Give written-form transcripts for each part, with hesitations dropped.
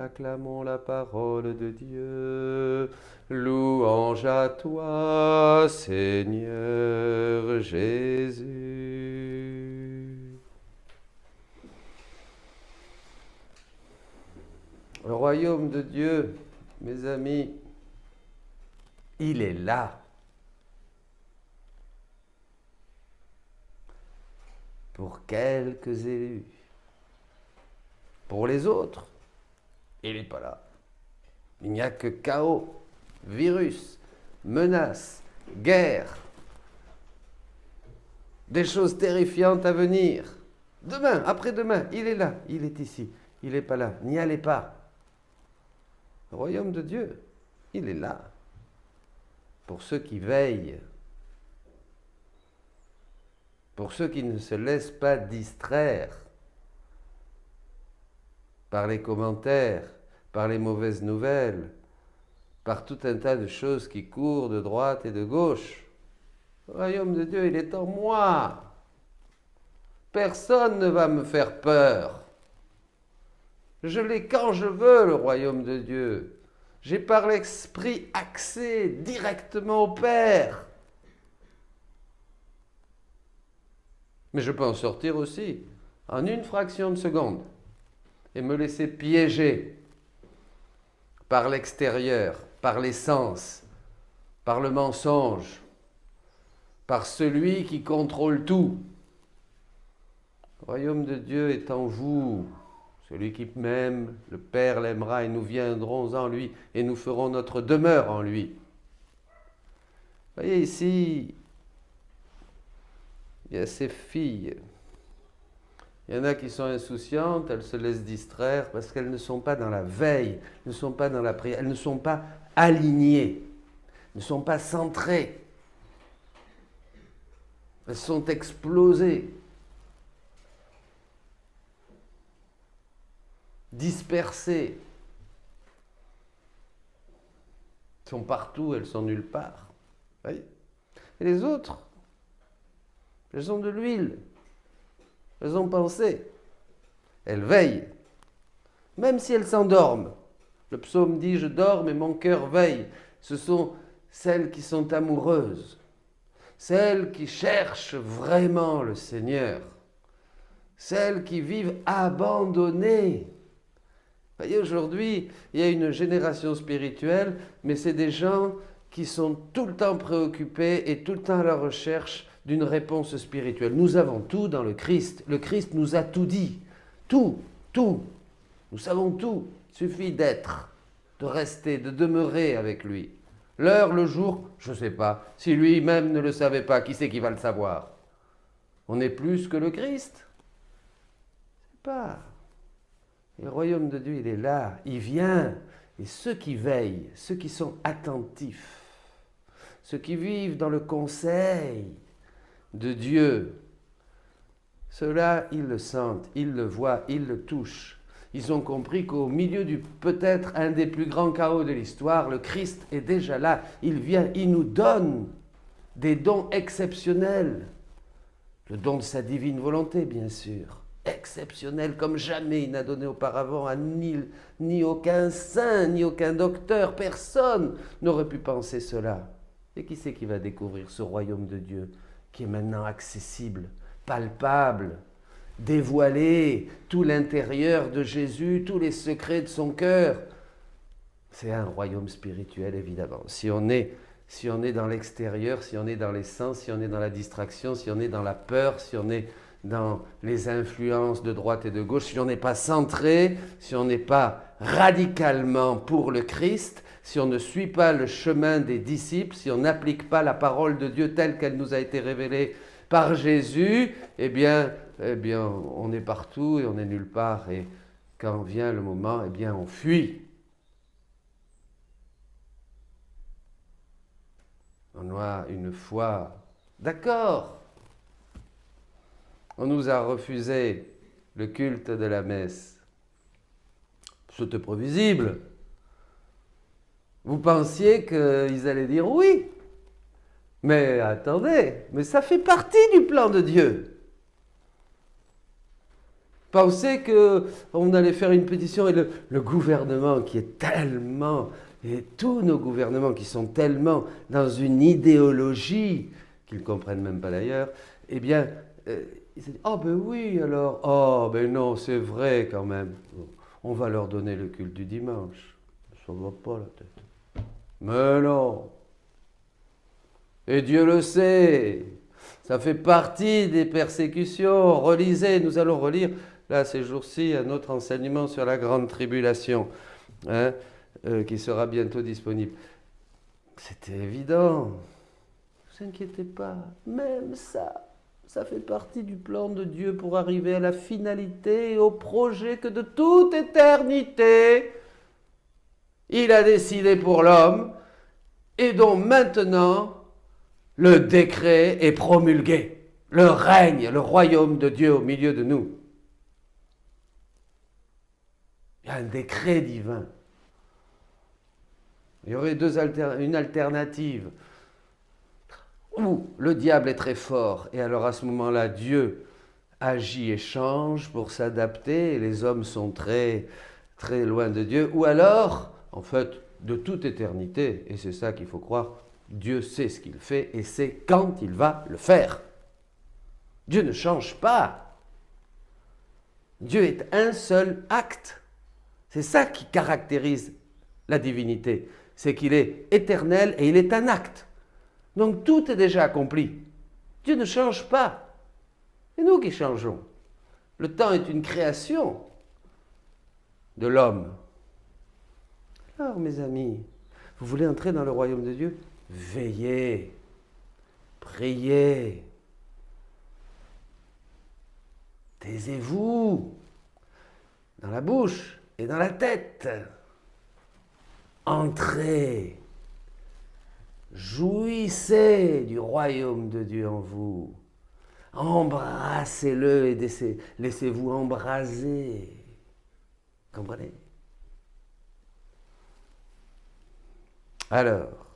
Acclamons la parole de Dieu. Louange à toi, Seigneur Jésus. Le royaume de Dieu, mes amis, il est là. Pour quelques élus. Pour les autres, il n'est pas là. Il n'y a que chaos, virus, menaces, guerre, des choses terrifiantes à venir. Demain, après-demain, il est là, il est ici, il n'est pas là. N'y allez pas. Le royaume de Dieu, il est là. Pour ceux qui veillent, pour ceux qui ne se laissent pas distraire par les commentaires, par les mauvaises nouvelles, par tout un tas de choses qui courent de droite et de gauche. Le royaume de Dieu, il est en moi. Personne ne va me faire peur. Je l'ai quand je veux, le royaume de Dieu. J'ai par l'Esprit accès directement au Père. Mais je peux en sortir aussi en une fraction de seconde et me laisser piéger par l'extérieur, par les sens, par le mensonge, par celui qui contrôle tout. Le royaume de Dieu est en vous. Celui qui m'aime, le Père l'aimera et nous viendrons en lui et nous ferons notre demeure en lui. Vous voyez ici, il y a ces filles. Il y en a qui sont insouciantes, elles se laissent distraire parce qu'elles ne sont pas dans la veille, ne sont pas dans la prière, elles ne sont pas alignées, ne sont pas centrées. Elles sont explosées, dispersées. Elles sont partout, elles sont nulle part. Vous voyez ? Et les autres, elles ont de l'huile. Elles ont pensé. Elles veillent. Même si elles s'endorment. Le psaume dit « Je dors, mais mon cœur veille ». Ce sont celles qui sont amoureuses. Celles qui cherchent vraiment le Seigneur. Celles qui vivent abandonnées. Vous voyez, aujourd'hui, il y a une génération spirituelle, mais c'est des gens qui sont tout le temps préoccupés et tout le temps à la recherche d'une réponse spirituelle. Nous avons tout dans le Christ. Le Christ nous a tout dit. Tout. Nous savons tout. Il suffit d'être, de rester, de demeurer avec lui. L'heure, le jour, je ne sais pas. Si lui-même ne le savait pas, qui c'est qui va le savoir? On est plus que le Christ? Je ne sais pas. Et le royaume de Dieu, il est là. Il vient. Et ceux qui veillent, ceux qui sont attentifs, ceux qui vivent dans le conseil de Dieu, ceux-là, ils le sentent, ils le voient, ils le touchent. Ils ont compris qu'au milieu du peut-être un des plus grands chaos de l'histoire, le Christ est déjà là. Il vient, il nous donne des dons exceptionnels. Le don de sa divine volonté, bien sûr. Exceptionnel comme jamais il n'a donné auparavant à ni aucun saint, ni aucun docteur. Personne n'aurait pu penser cela. Et qui c'est qui va découvrir ce royaume de Dieu qui est maintenant accessible, palpable, dévoilé, tout l'intérieur de Jésus, tous les secrets de son cœur? C'est un royaume spirituel, évidemment. Si on est dans l'extérieur, si on est dans les sens, si on est dans la distraction, si on est dans la peur, si on est dans les influences de droite et de gauche, si on n'est pas centré, si on n'est pas radicalement pour le Christ, si on ne suit pas le chemin des disciples, si on n'applique pas la parole de Dieu telle qu'elle nous a été révélée par Jésus, eh bien, on est partout et on est nulle part. Et quand vient le moment, eh bien, on fuit. On a une foi, d'accord. On nous a refusé le culte de la messe. C'était prévisible. Vous pensiez qu'ils allaient dire oui. Mais attendez, mais ça fait partie du plan de Dieu. Pensez qu'on allait faire une pétition et le gouvernement qui est tellement, et tous nos gouvernements qui sont tellement dans une idéologie qu'ils ne comprennent même pas d'ailleurs, eh bien, ils se disent, oh ben oui alors, oh ben non, c'est vrai quand même, on va leur donner le culte du dimanche. Ça ne va pas la tête. Mais non. Et Dieu le sait. Ça fait partie des persécutions. Relisez, nous allons relire, là, ces jours-ci, un autre enseignement sur la grande tribulation, hein, qui sera bientôt disponible. C'était évident. Ne vous inquiétez pas. Même ça fait partie du plan de Dieu pour arriver à la finalité et au projet que de toute éternité, il a décidé pour l'homme et dont maintenant le décret est promulgué. Le règne, le royaume de Dieu au milieu de nous. Il y a un décret divin. Il y aurait une alternative où le diable est très fort et alors à ce moment-là, Dieu agit et change pour s'adapter et les hommes sont très, très loin de Dieu. Ou alors, en fait, de toute éternité, et c'est ça qu'il faut croire, Dieu sait ce qu'il fait et sait quand il va le faire. Dieu ne change pas. Dieu est un seul acte. C'est ça qui caractérise la divinité. C'est qu'il est éternel et il est un acte. Donc tout est déjà accompli. Dieu ne change pas. C'est nous qui changeons. Le temps est une création de l'homme. Alors mes amis, vous voulez entrer dans le royaume de Dieu ? Veillez, priez, taisez-vous dans la bouche et dans la tête. Entrez, jouissez du royaume de Dieu en vous. Embrassez-le et laissez-vous embraser. Comprenez ? Alors,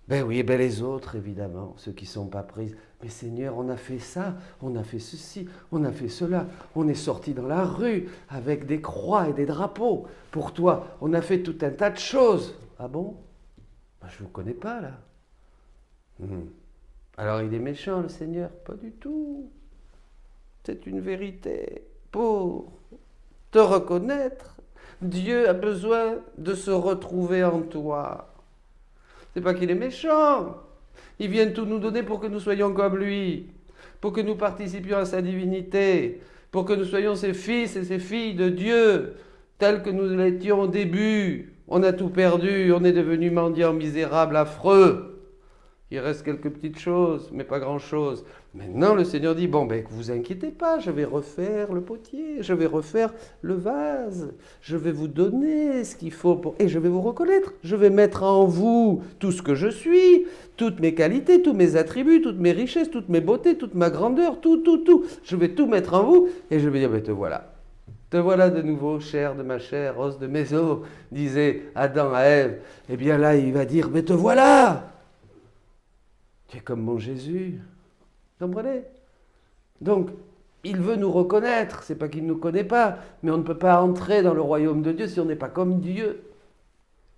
ben oui, ben les autres, évidemment, ceux qui ne sont pas pris. Mais Seigneur, on a fait ça, on a fait ceci, on a fait cela. On est sorti dans la rue avec des croix et des drapeaux. Pour toi, on a fait tout un tas de choses. Ah bon ? Ben, je ne vous connais pas, là. Alors il est méchant, le Seigneur ? Pas du tout. C'est une vérité. Pour te reconnaître, Dieu a besoin de se retrouver en toi. C'est pas qu'il est méchant. Il vient tout nous donner pour que nous soyons comme lui, pour que nous participions à sa divinité, pour que nous soyons ses fils et ses filles de Dieu, tels que nous l'étions au début. On a tout perdu, on est devenu mendiants, misérables, affreux. Il reste quelques petites choses, mais pas grand-chose. Maintenant, le Seigneur dit, bon, ben, vous inquiétez pas, je vais refaire le potier, je vais refaire le vase, je vais vous donner ce qu'il faut, et je vais vous reconnaître. Je vais mettre en vous tout ce que je suis, toutes mes qualités, tous mes attributs, toutes mes richesses, toutes mes beautés, toute ma grandeur, tout. Je vais tout mettre en vous, et je vais dire, ben, te voilà. Te voilà de nouveau, chair de ma chair, os de mes os, disait Adam à Ève. Eh bien là, il va dire, mais te voilà. Tu es comme mon Jésus. Vous comprenez ? Donc, il veut nous reconnaître. C'est pas qu'il ne nous connaît pas, mais on ne peut pas entrer dans le royaume de Dieu si on n'est pas comme Dieu.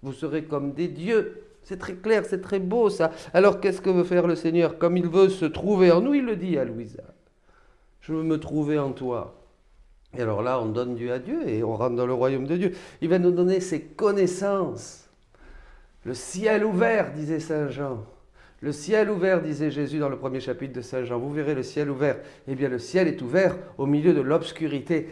Vous serez comme des dieux. C'est très clair, c'est très beau ça. Alors, qu'est-ce que veut faire le Seigneur ? Comme il veut se trouver en nous, il le dit à Louisa. Je veux me trouver en toi. Et alors là, on donne Dieu à Dieu et on rentre dans le royaume de Dieu. Il va nous donner ses connaissances. Le ciel ouvert, disait Saint Jean. Le ciel ouvert, disait Jésus dans le premier chapitre de Saint Jean. Vous verrez le ciel ouvert. Eh bien, le ciel est ouvert au milieu de l'obscurité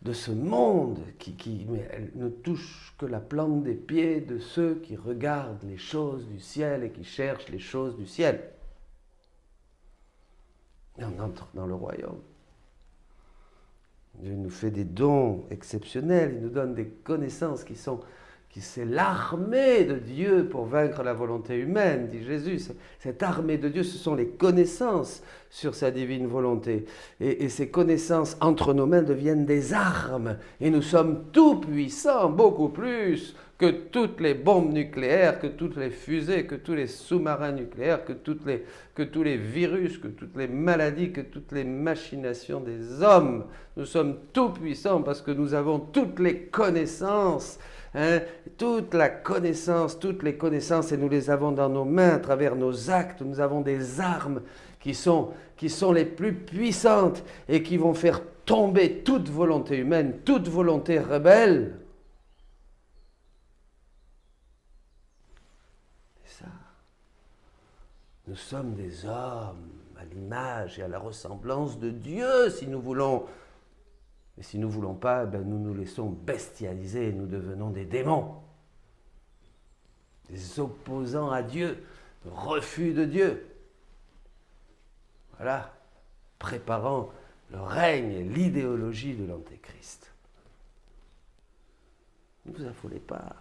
de ce monde qui ne touche que la plante des pieds de ceux qui regardent les choses du ciel et qui cherchent les choses du ciel. Et on entre dans le royaume. Dieu nous fait des dons exceptionnels. Il nous donne des connaissances c'est l'armée de Dieu pour vaincre la volonté humaine, dit Jésus. Cette armée de Dieu, ce sont les connaissances sur sa divine volonté. Et ces connaissances entre nos mains deviennent des armes. Et nous sommes tout puissants, beaucoup plus que toutes les bombes nucléaires, que toutes les fusées, que tous les sous-marins nucléaires, que tous les virus, que toutes les maladies, que toutes les machinations des hommes. Nous sommes tout puissants parce que nous avons toutes les connaissances, toutes les connaissances, et nous les avons dans nos mains à travers nos actes. Nous avons des armes qui sont les plus puissantes et qui vont faire tomber toute volonté humaine, toute volonté rebelle. Nous sommes des hommes à l'image et à la ressemblance de Dieu, si nous voulons. Mais si nous ne voulons pas, nous nous laissons bestialiser et nous devenons des démons. Des opposants à Dieu, refus de Dieu. Voilà, préparant le règne et l'idéologie de l'Antéchrist. Ne vous affolez pas.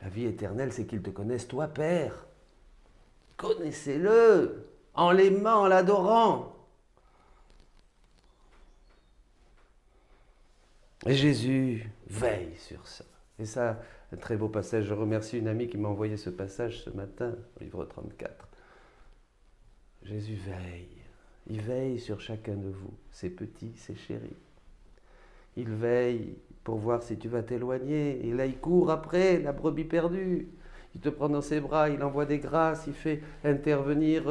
La vie éternelle, c'est qu'ils te connaissent, toi, Père. Connaissez-le, en l'aimant, en l'adorant. Et Jésus veille sur ça. Et ça, un très beau passage. Je remercie une amie qui m'a envoyé ce passage ce matin, au livre 34. Jésus veille. Il veille sur chacun de vous, ses petits, ses chéris. Il veille pour voir si tu vas t'éloigner. Et là, il court après la brebis perdue. Il te prend dans ses bras, il envoie des grâces, il fait intervenir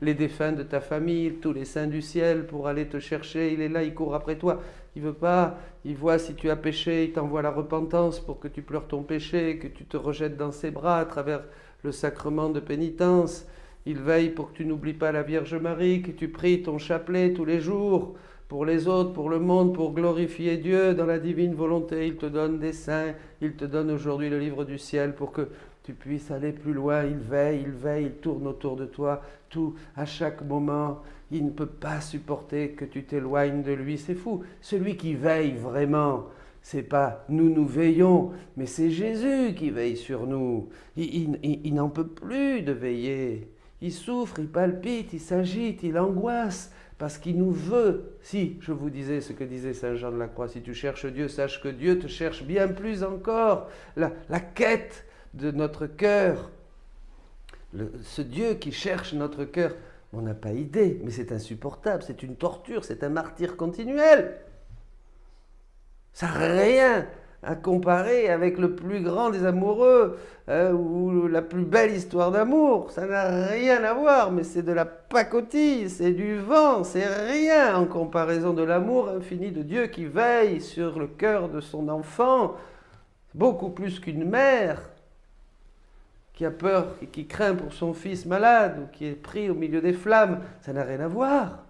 les défunts de ta famille, tous les saints du ciel pour aller te chercher. Il est là, il court après toi. Il veut pas, il voit si tu as péché, il t'envoie la repentance pour que tu pleures ton péché, que tu te rejettes dans ses bras à travers le sacrement de pénitence. Il veille pour que tu n'oublies pas la Vierge Marie, que tu pries ton chapelet tous les jours pour les autres, pour le monde, pour glorifier Dieu dans la divine volonté. Il te donne des saints, il te donne aujourd'hui le livre du ciel pour que tu puisses aller plus loin. Il veille, il tourne autour de toi, tout, à chaque moment. Il ne peut pas supporter que tu t'éloignes de lui. C'est fou. Celui qui veille vraiment, c'est pas nous veillons, mais c'est Jésus qui veille sur nous. Il n'en peut plus de veiller. Il souffre, il palpite, il s'agite, il angoisse, parce qu'il nous veut. Si, je vous disais ce que disait Saint Jean de la Croix, si tu cherches Dieu, sache que Dieu te cherche bien plus encore. La quête de notre cœur, ce Dieu qui cherche notre cœur, on n'a pas idée, mais c'est insupportable, c'est une torture, c'est un martyre continuel. Ça n'a rien à comparer avec le plus grand des amoureux ou la plus belle histoire d'amour. Ça n'a rien à voir, mais c'est de la pacotille, c'est du vent, c'est rien en comparaison de l'amour infini de Dieu qui veille sur le cœur de son enfant, beaucoup plus qu'une mère qui a peur et qui craint pour son fils malade ou qui est pris au milieu des flammes. Ça n'a rien à voir.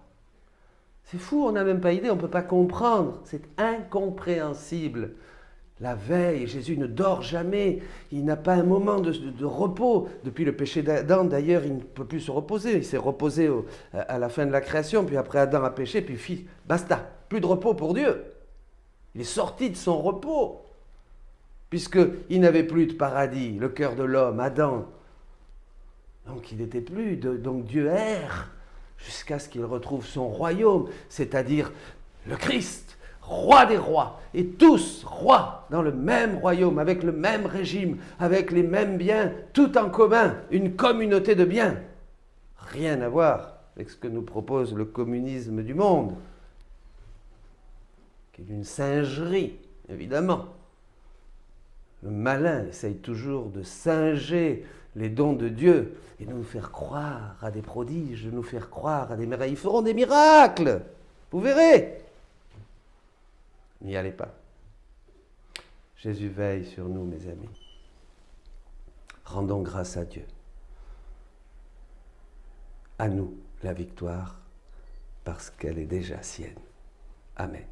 C'est fou, on n'a même pas idée, on ne peut pas comprendre. C'est incompréhensible. La veille, Jésus ne dort jamais. Il n'a pas un moment de repos. Depuis le péché d'Adam, d'ailleurs, il ne peut plus se reposer. Il s'est reposé à la fin de la création, puis après Adam a péché, puis basta. Plus de repos pour Dieu. Il est sorti de son repos, puisqu'il n'avait plus de paradis, le cœur de l'homme, Adam. Donc il n'était plus, donc Dieu erre jusqu'à ce qu'il retrouve son royaume, c'est-à-dire le Christ, roi des rois, et tous rois dans le même royaume, avec le même régime, avec les mêmes biens, tout en commun, une communauté de biens. Rien à voir avec ce que nous propose le communisme du monde, qui est une singerie, évidemment. Le malin essaye toujours de singer les dons de Dieu et de nous faire croire à des prodiges, de nous faire croire à des merveilles. Ils feront des miracles, vous verrez. N'y allez pas. Jésus veille sur nous, mes amis. Rendons grâce à Dieu. À nous la victoire, parce qu'elle est déjà sienne. Amen.